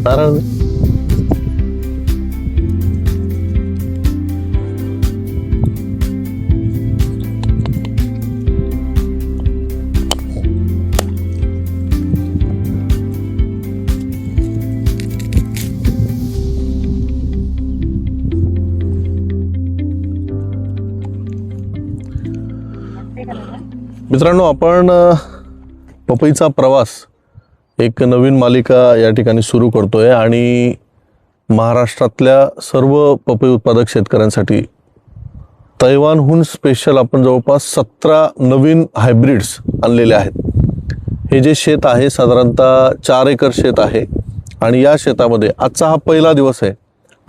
नारळ मित्रांनो, आपण पपईचा प्रवास एक नवीन मालिका या ठिकाणी सुरू करतोय आणि महाराष्ट्रातल्या सर्व पपई उत्पादक शेतकऱ्यांसाठी तैवानहून स्पेशल आपण जवळपास 17 नवीन हायब्रिड्स आणलेले आहेत। हे जे शेत आहे साधारणतः 4 एकर शेत आहे आणि या शेतामध्ये आजचा हा पहिला दिवस आहे।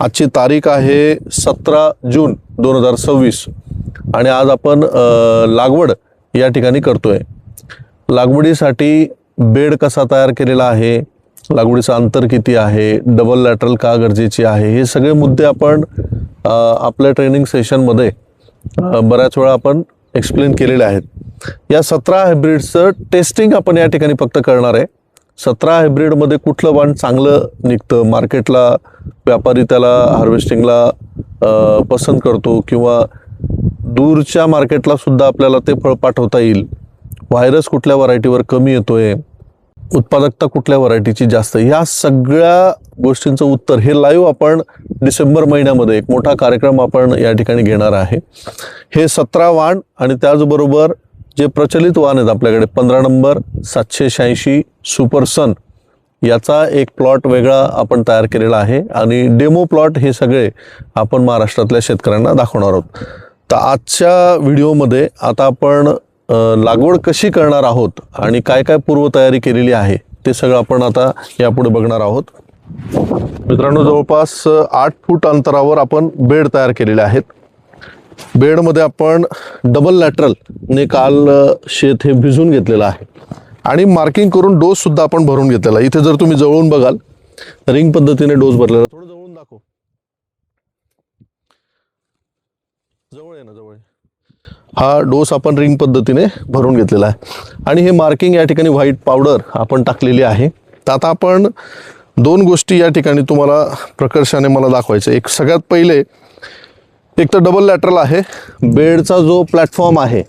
आजची तारीख आहे 17 जून 2026 आणि आज आपण लागवड या ठिकाणी करतोय। लागवडीसाठी बेड कसा तयार केलेला आहे, लागवडीचं अंतर किती आहे, डबल लॅटरल का गरजेची आहे, हे सगळे मुद्दे आपण आपल्या ट्रेनिंग सेशनमध्ये बऱ्याच वेळा आपण एक्सप्लेन केलेले आहेत। या 17 हायब्रिडचं टेस्टिंग आपण या ठिकाणी फक्त करणार आहे। 17 हायब्रिडमध्ये कुठलं वाण चांगलं निघतं, मार्केटला व्यापारी त्याला हार्वेस्टिंगला पसंत करतो किंवा दूरच्या मार्केटला सुद्धा आपल्याला ते फळ पाठवता येईल, व्हायरस कुठल्या व्हरायटीवर कमी येतोय, उत्पादकता कुठल्या व्हरायटीची जास्त, या सगळ्या गोष्टींचं उत्तर हे लाईव्ह आपण डिसेंबर महिन्यामध्ये एक मोठा कार्यक्रम आपण या ठिकाणी घेणार आहे। हे 17 वाण आणि त्याचबरोबर जे प्रचलित वाण आहेत आपल्याकडे 15 नंबर 786 सुपर सन याचा एक प्लॉट वेगळा आपण तयार केलेला आहे आणि डेमो प्लॉट हे सगळे आपण महाराष्ट्रातल्या शेतकऱ्यांना दाखवणार आहोत। तर आजच्या व्हिडिओमध्ये आता आपण लागवड कशी करणार आहोत आणि काय काय पूर्वतयारी केलेली आहे ते सगळं आपण आता यापुढे बघणार आहोत। मित्रांनो, जवळपास 8 फूट अंतरावर आपण बेड तयार केलेले आहेत। बेडमध्ये आपण डबल लॅटरलने काल शेत हे भिजून घेतलेलं आहे आणि मार्किंग करून डोस सुद्धा आपण भरून घेतलेला आहे। इथे जर तुम्ही जवळून बघाल रिंग पद्धतीने डोस भरलेला, थोडं जवळून दाखव, जवळ आहे ना, जवळ हा डोस आपण रिंग पद्धतीने भरून घेतलेला आहे आणि हे मार्किंग या ठिकाणी व्हाईट पावडर आपण टाकलेली आहे। तर आता आपण 2 गोष्टी या ठिकाणी तुम्हाला प्रकर्षाने मला दाखवायचं। एक सगळ्यात पहिले, एक तर डबल लॅटरल आहे, बेडचा जो प्लॅटफॉर्म आहे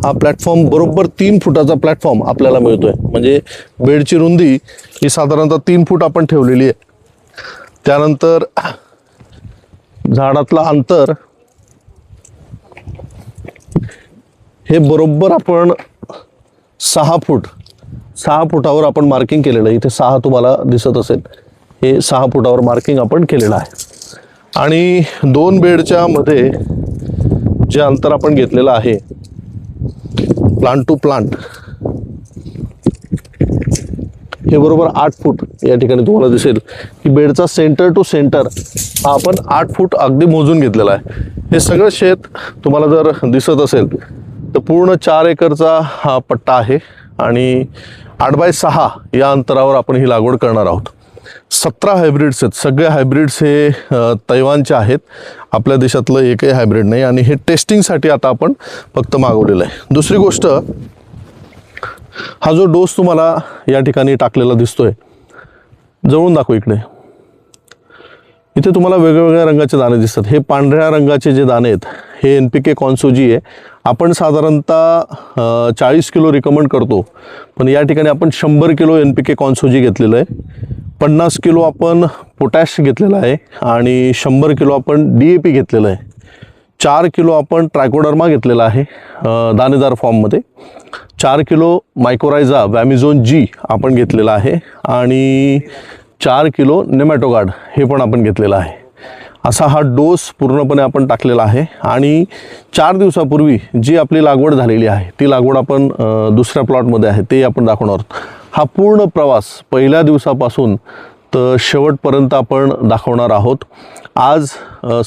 हा प्लॅटफॉर्म बरोबर 3 फुटाचा प्लॅटफॉर्म आपल्याला मिळतोय, म्हणजे बेडची रुंदी ही साधारणतः 3 फूट आपण ठेवलेली आहे। त्यानंतर झाडातलं अंतर हे बरोबर आपण 6 फुटावर आपण मार्किंग केलेलं आहे। इथे 6 तुम्हाला दिसत असेल, हे 6 फुटावर मार्किंग आपण केलेलं आहे आणि 2 बेडच्या मध्ये जे अंतर आपण घेतलेलं आहे प्लांट टू प्लांट हे बरोबर 8 फूट या ठिकाणी तुम्हाला दिसेल की बेडचा सेंटर टू सेंटर हा आपण 8 फूट अगदी मोजून घेतलेला आहे। हे सगळं शेत तुम्हाला जर दिसत असेल तर पूर्ण 4 एकरचा हा पट्टा आहे आणि 8x6 या अंतरावर आपण ही लागवड करणार आहोत। 17 हायब्रिड्स आहेत, सगळे हायब्रिड्स हे तैवानचे आहेत, आपल्या देशातलं एकही हायब्रिड नाही आणि हे टेस्टिंगसाठी आता आपण फक्त मागवलेलं आहे। दुसरी गोष्ट, हा जो डोस तुम्हाला या ठिकाणी टाकलेला दिसतोय, जवळून दाखव इकडे, इथे तुम्हाला वेगवेगळ्या रंगाचे दाणे दिसतात। हे पांढऱ्या रंगाचे जे दाणे आहेत हे NPK कॉन्सोजी आहे। आपण साधारणतः 40 किलो रिकमेंड करतो, पण या ठिकाणी आपण 100 किलो NPK कॉन्सोजी घेतलेलं आहे, 50 किलो आपण पोटॅश घेतलेला आहे आणि 100 किलो आपण DAP घेतलेलं आहे, 4 किलो आपण ट्रायकोडर्मा घेतलेला आहे दाणेदार फॉर्ममध्ये, 4 किलो मायकोरायझा वॅमिझोन G आपण घेतलेला आहे आणि 4 किलो नेमॅटोगार्ड हे पण आपण घेतलेला आहे। असा हा डोस पूर्णपणे आपण टाकलेला आहे आणि 4 दिवसापूर्वी जी आपली लागवड झालेली आहे ती लागवड आपण दुसऱ्या प्लॉटमध्ये आहे ते आपण दाखवणार आहोत। हा पूर्ण प्रवास पहिल्या दिवसापासून तर शेवटपर्यंत आपण दाखवणार आहोत। आज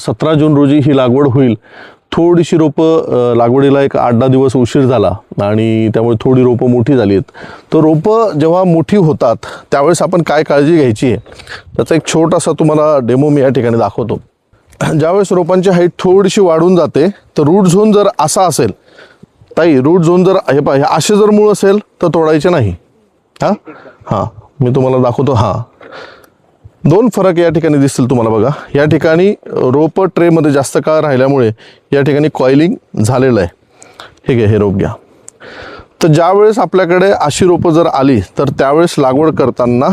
17 जून रोजी ही लागवड होईल। थोडीशी रोपं लागवडीला एक 8-10 दिवस उशीर झाला आणि त्यामुळे थोडी रोपं मोठी झाली आहेत। तर रोपं जेव्हा मोठी होतात त्यावेळेस आपण काय काळजी घ्यायची आहे त्याचा एक छोटासा तुम्हाला डेमो मी या ठिकाणी दाखवतो। ज्यावेळेस रोपांची हाईट थोडीशी वाढून जाते तर रूट झोन जर असा असेल, ताई रूट झोन जर हे असे जर मूळ असेल तर तोडायचे नाही। हां, मी तुम्हाला दाखवतो. हां, दोन फरक या ठिकाणी दिसतील तुम्हाला बघा. या ठिकाणी रोपं ट्रेमध्ये जास्त काळ राहिल्यामुळे या ठिकाणी कॉइलिंग झालेलं आहे. ठीक आहे, हे रोप घ्या. तर ज्यावेळेस आपल्याकडे अशी रोपं जर आली तर त्यावेळेस लागवड करताना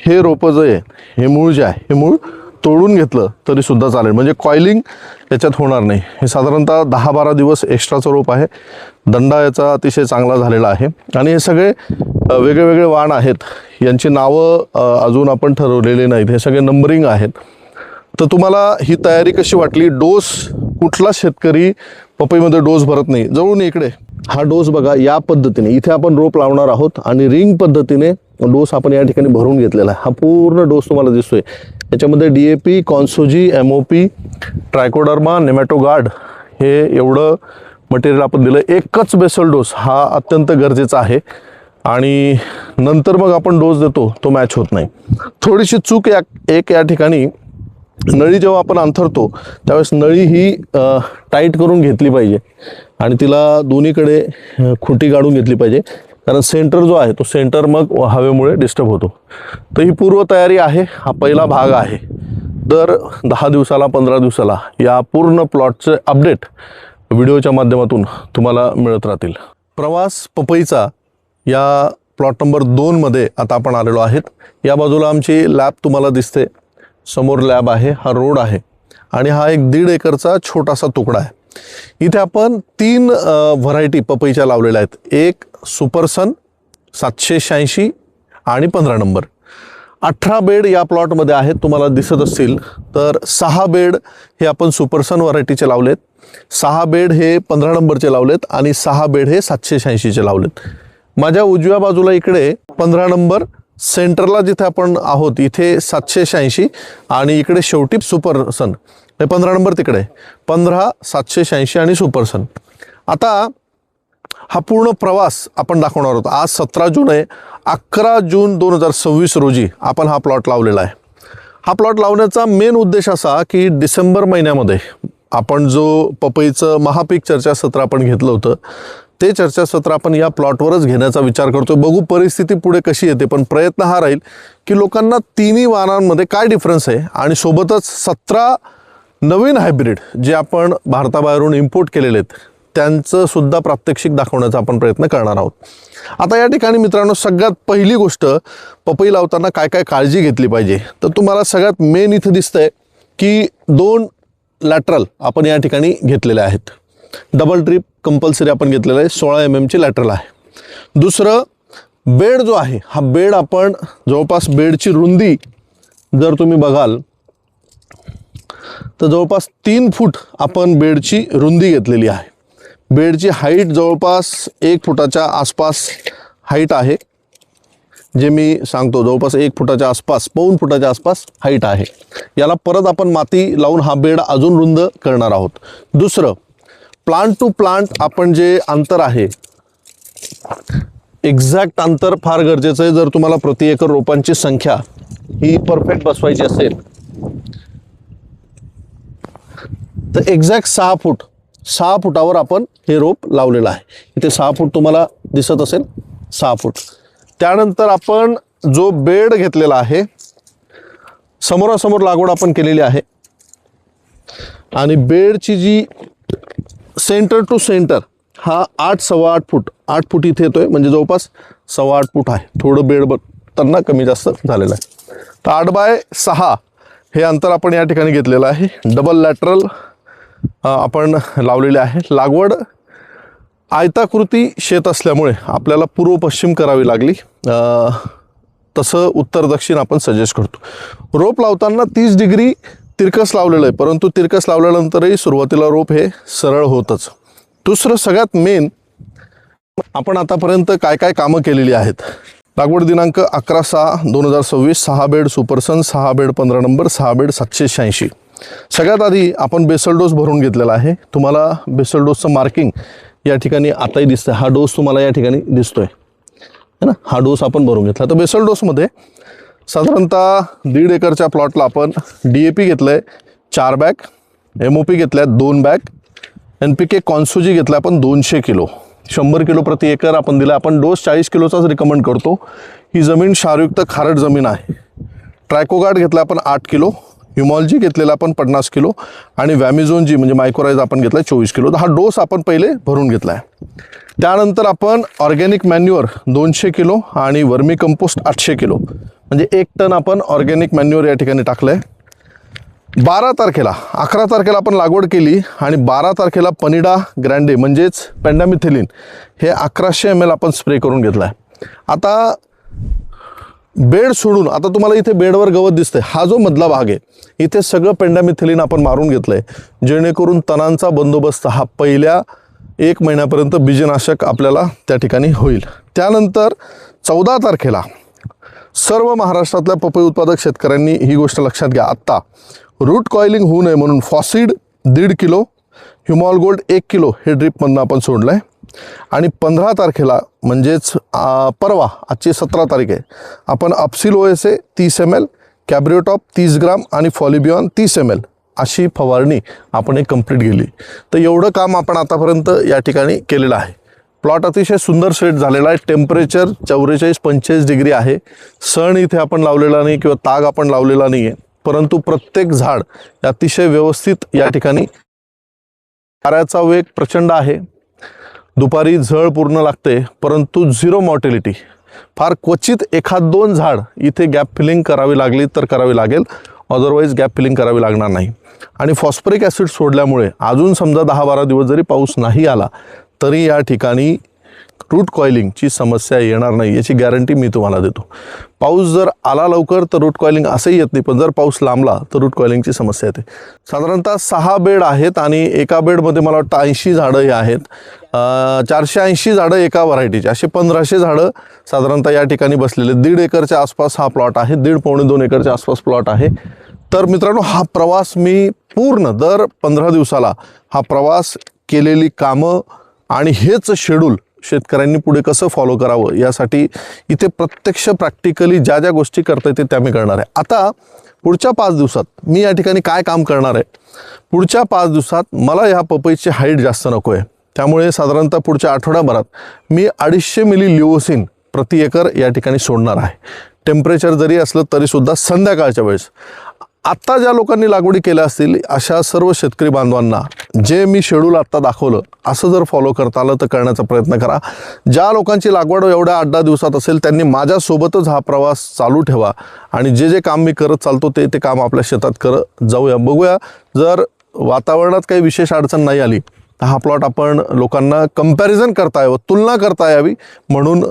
हे रोपं जे आहे, हे मूळ जे आहे, हे मूळ तोडून घेतलं तरी सुद्धा चालेल, म्हणजे कॉइलिंग याच्यात होणार नाही. हे साधारणतः 10-12 दिवस एक्स्ट्राचं रोप आहे. दंडा याचा अतिशय चांगला झालेला आहे आणि हे सगळे वेगळे वेगळे वाण आहेत. यांची नावं अजून आपण ठरवलेली नाहीत, हे सगळे नंबरिंग आहेत. तर तुम्हाला ही तयारी कशी वाटली? डोस कुठला शेतकरी पपईमध्ये डोस भरत नाही? जवळून इकडे हा डोस बघा, या पद्धतीने इथे आपण रोप लावणार आहोत आणि रिंग पद्धतीने डोस आपण या ठिकाणी भरून घेतलेला आहे. हा पूर्ण डोस तुम्हाला दिसतोय. याच्यामध्ये DAP, कॉन्सोजी, MOP, ट्रायकोडर्मा, नेमॅटोगार्ड हे एवढं मटेरियल आपण दिलं. एकच बेसल डोस हा अत्यंत गरजेचा आहे आणि नंतर मग आपण डोस देतो तो मॅच होत नाही. थोडीशी चूक या ठिकाणी, नळी जेव्हा आपण अंथरतो त्यावेळेस नळी ही टाईट करून घेतली पाहिजे आणि तिला दोन्हीकडे खुटी काढून घेतली पाहिजे, कारण सेंटर जो आहे तो सेंटर मग हवेमुळे डिस्टर्ब होतो. तर ही पूर्वतयारी आहे, हा पहिला भाग आहे. दर 10 दिवसाला 15 दिवसाला या पूर्ण प्लॉटचे अपडेट व्हिडिओच्या माध्यमातून तुम्हाला मिळत राहतील. प्रवास पपईचा या प्लॉट नंबर 2मध्ये आता आपण आलेलो आहेत. या बाजूला आमची लॅब तुम्हाला दिसते, समोर लॅब आहे, हा रोड आहे आणि हा एक 1.5 एकरचा छोटासा तुकडा आहे. इथे आपण 3 व्हरायटी पपईच्या लावलेल्या आहेत. एक सुपरसन 786 आणि 15 नंबर. 18 बेड या प्लॉटमध्ये आहेत, तुम्हाला दिसत असतील. तर 6 बेड हे आपण सुपरसन व्हरायटीचे लावलेत, 6 बेड हे 15 नंबरचे लावलेत आणि 6 बेड हे 786चे लावलेत. माझ्या उजव्या बाजूला इकडे 15 नंबर, सेंटरला जिथे आपण आहोत इथे 786 आणि इकडे शेवटी सुपरसन. हे 15 नंबर तिकडे 15, 786 आणि सुपरसन. आता हा पूर्ण प्रवास आपण दाखवणार आहोत. आज 17 जून आहे. 11 जून 2026 रोजी आपण हा प्लॉट लावलेला आहे. हा प्लॉट लावण्याचा मेन उद्देश असा की डिसेंबर महिन्यामध्ये आपण जो पपईचं महापीक चर्चासत्र आपण घेतलं होतं, ते चर्चासत्र आपण या प्लॉटवरच घेण्याचा विचार करतोय. बघू परिस्थिती पुढे कशी येते, पण प्रयत्न हा राहील की लोकांना तिन्ही वाणांमध्ये काय डिफरन्स आहे आणि सोबतच 17 नवीन हायब्रिड जे आपण भारताबाहेरून इम्पोर्ट केलेले आहेत त्यांचं सुद्धा प्रात्यक्षिक दाखवण्याचा आपण प्रयत्न करणार आहोत. आता या ठिकाणी मित्रांनो, सगळ्यात पहिली गोष्ट, पपई लावताना काय काय काळजी घेतली पाहिजे, तर तुम्हाला सगळ्यात मेन इथं दिसतंय की 2 लॅटरल आपण या ठिकाणी घेतलेले आहेत. डबल ट्रिप कंपल्सरी आपण घेतलेला आहे, 16 mm ची लॅटरल आहे. दुसरं, बेड जो आहे हा बेड आपण जवळपास बेडची रुंदी जर तुम्ही बघाल तर जवळपास 3 फूट आपण बेडची रुंदी घेतलेली आहे. बेडची हाईट जवळपास 1 फुटाच्या आसपास हाईट आहे, जे मी सांगतो जवळपास 1 फुटाच्या आसपास, 1.25 फुटाच्या आसपास हाईट आहे. याला परत आपण माती लावून हा बेड अजून रुंद करणार आहोत. दुसरं, प्लांट टू प्लांट आपण जे अंतर आहे, एक्झॅक्ट अंतर फार गरजेचं आहे. जर तुम्हाला प्रति एकर रोपांची संख्या ही परफेक्ट बसवायची असेल तर एक्झॅक्ट 6 फुटावर आपण हे रोप लावलेलं आहे. इथे 6 फूट तुम्हाला दिसत असेल, 6 फूट. त्यानंतर आपण जो बेड घेतलेला आहे, समोरासमोर लागवड आपण केलेली आहे आणि बेडची जी सेंटर टू सेंटर हा 8 सव्वा 8 फूट, 8 फूट इथे येतोय, म्हणजे जवळपास 8.25 फूट आहे. थोडं बेड बघताना कमी जास्त झालेलं आहे. तर 8x6 हे अंतर आपण या ठिकाणी घेतलेलं आहे. डबल लॅटरल आपण लावलेले आहे. लागवड आयताकृती शेत असल्यामुळे आपल्याला पूर्व पश्चिम करावी लागली, तसं उत्तर दक्षिण आपण सजेस्ट करतो. रोप लावताना 30 डिग्री तिरकस लावलेलं आहे, परंतु तिरकस लावल्यानंतरही सुरुवातीला रोप हे सरळ होतच. दुसरं, सगळ्यात मेन, आपण आतापर्यंत काय काय कामं केलेली आहेत. लागवड दिनांक 11/6/2026, 6 बेड सुपरसन, 6 बेड 15 नंबर, 6 बेड 786. सगळ्यात आधी आपण बेसल डोस भरून घेतलेला आहे. तुम्हाला बेसल डोसचं मार्किंग या ठिकाणी आताही दिसतंय. हा डोस तुम्हाला या ठिकाणी दिसतोय है ना, हा डोस आपण भरून घेतला. तर बेसल डोसमध्ये साधारणतः 1.5 एकरच्या प्लॉटला आपण DAP घेतलंय 4 बॅग, MOP घेतल्यात 2 बॅग, NPK कॉन्सोजी घेतला आपण 200 किलो. 100 किलो प्रति एकर आपण दिला. आपण डोस 40 किलोचाच रिकमेंड करतो. ही जमीन क्षारयुक्त खारट जमीन आहे. ट्रायकोगार्ड घेतला आपण 8 किलो, ह्युमॉलजी घेतलेला आपण 50 किलो आणि वॅमिझोन जी म्हणजे मायक्रोराइज आपण घेतला 24 किलो. हा डोस आपण पहिले भरून घेतला आहे. त्यानंतर आपण ऑर्गॅनिक मॅन्युअर 200 किलो आणि वर्मी कंपोस्ट 800 किलो म्हणजे 1 टन आपण ऑर्गॅनिक मॅन्युअर या ठिकाणी टाकलं आहे. 12 तारखेला 11 तारखेला आपण लागवड केली आणि 12 तारखेला पनिडा ग्रँडे म्हणजेच पेंडामिथिलिन हे 1100 ml आपण स्प्रे करून घेतला आहे. आता बेड सोडून आता तुम्हाला इथे बेडवर गवत दिसतंय, हा जो मधला भाग आहे इथे सगळं पेंडामिथिलिन आपण मारून घेतलंय जेणेकरून तणांचा बंदोबस्त हा पहिल्या 1 महिन्यापर्यंत बीजनाशक आपल्याला त्या ठिकाणी होईल. त्यानंतर 14 तारखेला सर्व महाराष्ट्रातल्या पपई उत्पादक शेतकऱ्यांनी ही गोष्ट लक्षात घ्या, आत्ता रूट कॉइलिंग होऊ नये म्हणून फॉसिड 1.5 किलो, ह्युमॉल गोल्ड 1 किलो हे ड्रिपमधनं आपण सोडलं आहे. आणि 15 तारखेला म्हणजेच परवा, आजची 17 तारीख आहे, आपण अपसिल OSA 30 ml, कॅब्रिओटॉप 30 ग्राम आणि फॉलिबियॉन 30 ml अशी फवारणी आपण एक कंप्लीट केली. तर एवढं काम आपण आतापर्यंत या ठिकाणी केलेलं आहे. प्लॉट अतिशय सुंदर सेट झालेला आहे. टेम्परेचर 44-45 डिग्री आहे. सण इथे आपण लावलेला नाही किंवा ताग आपण लावलेला नाही आहे, परंतु प्रत्येक झाड अतिशय व्यवस्थित या ठिकाणी. वाऱ्याचा वेग प्रचंड आहे. दुपारी झळ पूर्ण लागते, परंतु 0 मॉर्टेलिटी. फार क्वचित 1-2 झाड इथे गॅप फिलिंग करावी लागली तर करावी लागेल, अदरवाईज गॅप फिलिंग करावी लागणार नाही. आणि फॉस्फरिक ॲसिड सोडल्यामुळे अजून समजा 10-12 दिवस जरी पाऊस नाही आला तरी या ठिकाणी रूट कॉइलिंगची समस्या येणार नाही याची गॅरंटी मी तुम्हाला देतो. पाऊस जर आला लवकर तर रूट कॉइलिंग असंही येत नाही, पण जर पाऊस लांबला तर रूट कॉइलिंगची समस्या येते. साधारणतः 6 बेड आहेत आणि एका बेडमध्ये मला वाटतं 80 झाडं हे आहेत. 480 झाडं एका व्हरायटीची, असे 1500 झाडं साधारणतः या ठिकाणी बसलेले. 1.5 एकरच्या आसपास हा प्लॉट आहे, 1.5-2 एकरच्या आसपास प्लॉट आहे. तर मित्रांनो, हा प्रवास मी पूर्ण दर 15 दिवसाला हा प्रवास केलेली कामं आणि हेच शेड्यूल शेतकऱ्यांनी पुढे कसं फॉलो करावं यासाठी इथे प्रत्यक्ष प्रॅक्टिकली ज्या ज्या गोष्टी करता येते त्या मी करणार आहे. आता पुढच्या 5 दिवसात मी या ठिकाणी काय काम करणार आहे, पुढच्या 5 दिवसात मला ह्या पपईची हाईट जास्त नको आहे, त्यामुळे साधारणतः पुढच्या आठवड्याभरात मी 250 मिली लिओसिन प्रति एकर या ठिकाणी सोडणार आहे. टेम्परेचर जरी असलं तरीसुद्धा संध्याकाळच्या वेळेस. आत्ता ज्या लोकांनी लागवडी केल्या असतील अशा सर्व शेतकरी बांधवांना जे मी शेड्यूल आत्ता दाखवलं असं जर फॉलो करता आलं तर करण्याचा प्रयत्न करा. ज्या लोकांची लागवड एवढ्या 8-10 दिवसात असेल त्यांनी माझ्यासोबतच हा प्रवास चालू ठेवा आणि जे जे काम मी करत चालतो ते काम आपल्या शेतात करत जाऊया. बघूया, जर वातावरणात काही विशेष अडचण नाही आली तर हा प्लॉट आपण लोकांना कंपॅरिझन करता यावं, तुलना करता यावी म्हणून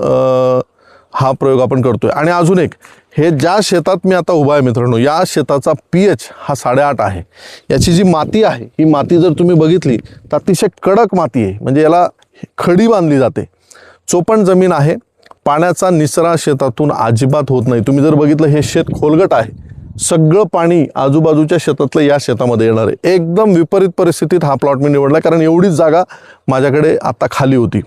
हा प्रयोग आपण करतोय. आणि अजून एक, हे ज्या शेतात मी आता उभा आहे मित्रांनो, या शेताचा pH हा 8.5 आहे. याची जी माती आहे ही माती जर तुम्ही बघितली तर अतिशय कडक माती आहे, म्हणजे याला खडी बांधली जाते. चोपण जमीन आहे. पाण्याचा निचरा शेतातून अजिबात होत नाही. तुम्ही जर बघितलं हे शेत खोलगट आहे, सगळं पाणी आजूबाजूच्या शेतातलं या शेतामध्ये येणार आहे. एकदम विपरीत परिस्थितीत हा प्लॉट मी निवडला, कारण एवढीच जागा माझ्याकडे आता खाली होती.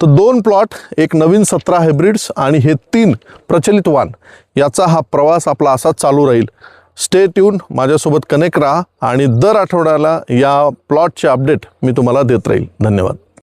तर 2 प्लॉट, एक नवीन 17 हायब्रिड्स आणि हे 3 प्रचलित वाण, याचा हा प्रवास आपला असाच चालू राहील. स्टे ट्यून, माझ्यासोबत कनेक्ट राहा आणि दर आठवड्याला या प्लॉटचे अपडेट मी तुम्हाला देत राहील. धन्यवाद.